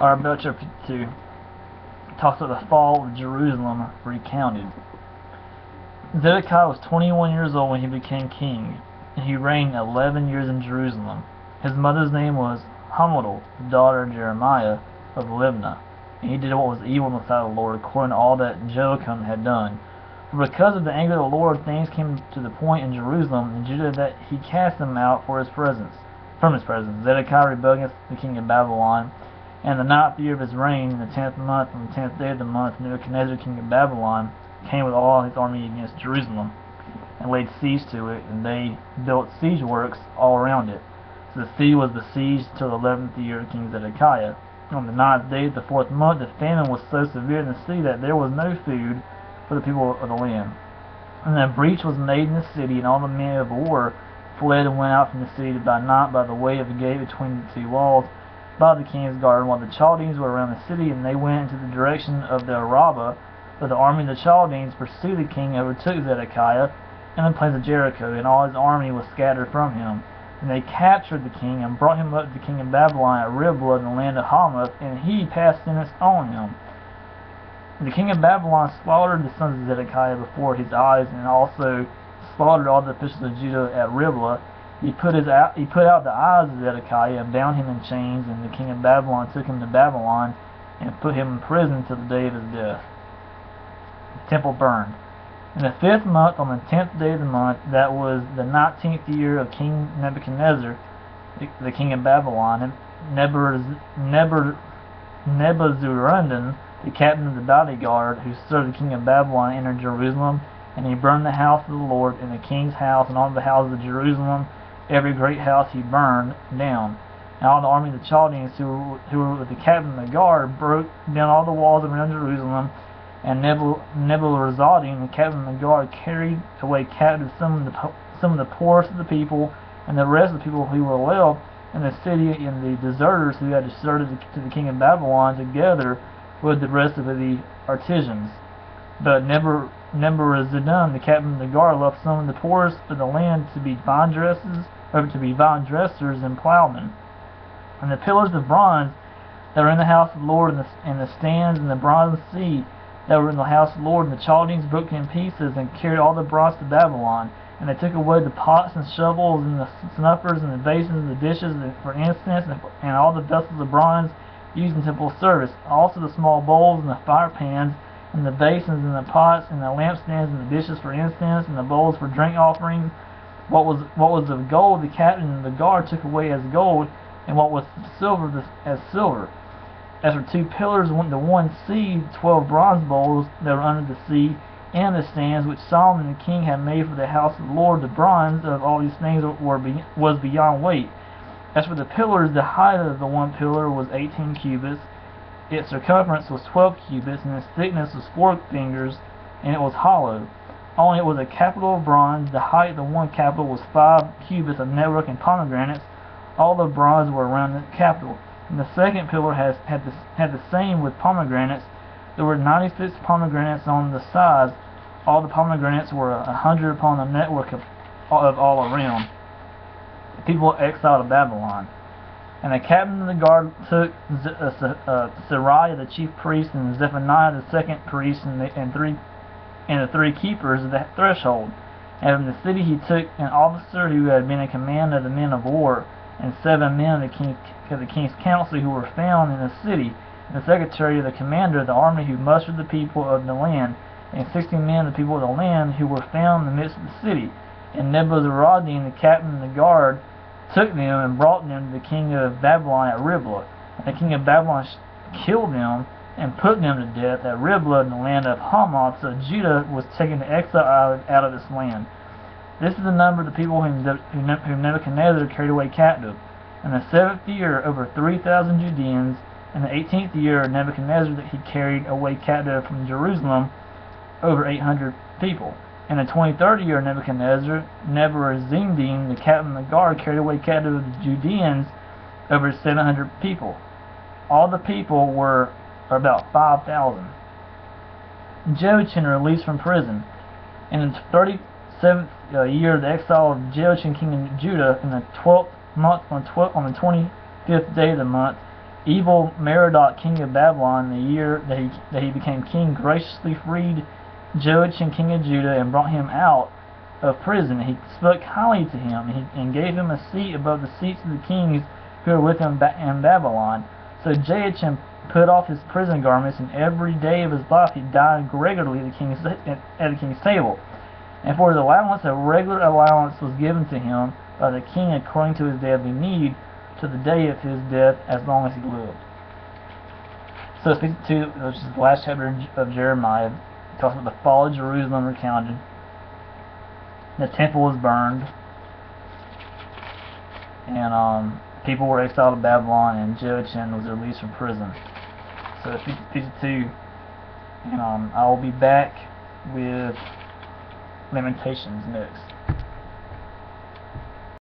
are about chapter 2. Talks about the fall of Jerusalem recounted. Zedekiah was 21 years old when he became king, and he reigned 11 years in Jerusalem. His mother's name was Hamutal, the daughter of Jeremiah of Libnah, and he did what was evil in the sight of the Lord, according to all that Jehoiachin had done. For because of the anger of the Lord, things came to the point in Jerusalem and Judah that he cast them out from his presence. Zedekiah rebelled against the king of Babylon, and the 9th year of his reign, in the 10th month, on the 10th day of the month, Nebuchadnezzar, king of Babylon, came with all his army against Jerusalem, and laid siege to it, and they built siege works all around it. So the city was besieged till the 11th year of King Zedekiah. On the 9th day of the 4th month, the famine was so severe in the city that there was no food for the people of the land. And a breach was made in the city, and all the men of war fled and went out from the city by night by the way of the gate between the two walls, by the king's garden, while the Chaldeans were around the city, and they went into the direction of the Arabah. But the army of the Chaldeans pursued the king, overtook Zedekiah in the plains of Jericho, and all his army was scattered from him. And they captured the king, and brought him up to the king of Babylon at Riblah in the land of Hamath, and he passed sentence on him. And the king of Babylon slaughtered the sons of Zedekiah before his eyes, and also slaughtered all the officials of Judah at Riblah. He put out the eyes of Zedekiah, and bound him in chains, and the king of Babylon took him to Babylon, and put him in prison till the day of his death. The temple burned. In the 5th month, on the 10th day of the month, that was the 19th year of King Nebuchadnezzar, the king of Babylon, Nebuzaradan, the captain of the bodyguard, who served the king of Babylon, entered Jerusalem, and he burned the house of the Lord, and the king's house, and all the houses of Jerusalem. Every great house he burned down. And all the army of the Chaldeans, who were with the captain of the guard, broke down all the walls around Jerusalem. And Nebuzaradan, the captain of the guard, carried away captive some of the poorest of the people, and the rest of the people who were left in the city, and the deserters who had deserted to the king of Babylon, together with the rest of the artisans. But Nebuzaradan, the captain of the guard, left some of the poorest of the land to be vine dressers and plowmen. And the pillars of bronze that were in the house of the Lord, and the stands and the bronze seat that were in the house of the Lord, and the Chaldeans broke them in pieces, and carried all the bronze to Babylon. And they took away the pots and shovels, and the snuffers, and the basins, and the dishes for incense, and all the vessels of bronze used in temple service, also the small bowls, and the fire pans, and the basins, and the pots, and the lampstands, and the dishes for incense, and the bowls for drink offerings. What was of gold, the captain of the guard took away as gold, and what was silver as silver. As for 2 pillars, the one sea, 12 bronze bowls that were under the sea, and the stands which Solomon the king had made for the house of the Lord, the bronze of all these things was beyond weight. As for the pillars, the height of the one pillar was 18 cubits, its circumference was 12 cubits, and its thickness was 4 fingers, and it was hollow. Only it was a capital of bronze. The height of the one capital was 5 cubits of network and pomegranates. All the bronze were around the capital. And the second pillar had the same with pomegranates. There were 96 pomegranates on the sides. All the pomegranates were 100 upon the network of all around. The people exiled to Babylon. And the captain of the guard took Seraiah the chief priest, and Zephaniah the second priest, and the 3 keepers of the threshold. And from the city he took an officer who had been in command of the men of war, and 7 men of the king's council who were found in the city, and the secretary of the commander of the army who mustered the people of the land, and 60 men of the people of the land who were found in the midst of the city. And Nebuzaradan, the captain of the guard, took them and brought them to the king of Babylon at Riblah. And the king of Babylon killed them and put them to death at Riblah in the land of Hamath. So Judah was taken to exile out of this land. This is the number of the people whom Nebuchadnezzar carried away captive. In the 7th year, over 3,000 Judeans. In the 18th year of Nebuchadnezzar, that he carried away captive from Jerusalem, over 800 people. In the 23rd year of Nebuchadnezzar, Nebuzaradan, the captain of the guard, carried away captive of the Judeans, over 700 people. All the people were about 5,000. Jehoiachin released from prison. In the 37th year of the exile of Jehoiachin, king of Judah, in the 12th month, on the 25th day of the month, Evil Merodach, king of Babylon, the year that he became king, graciously freed Jehoiachin, king of Judah, and brought him out of prison. He spoke highly to him, and gave him a seat above the seats of the kings who were with him in Babylon. So Jehoiachin put off his prison garments, and every day of his life he dined regularly at the king's table. And for his allowance, a regular allowance was given to him by the king according to his daily need, to the day of his death, as long as he lived. So 52, which is the last chapter of Jeremiah, talks about the fall of Jerusalem recounted. The temple was burned, and people were exiled to Babylon, and Jehoiachin was released from prison. So 52, and I will be back with Lamentations next.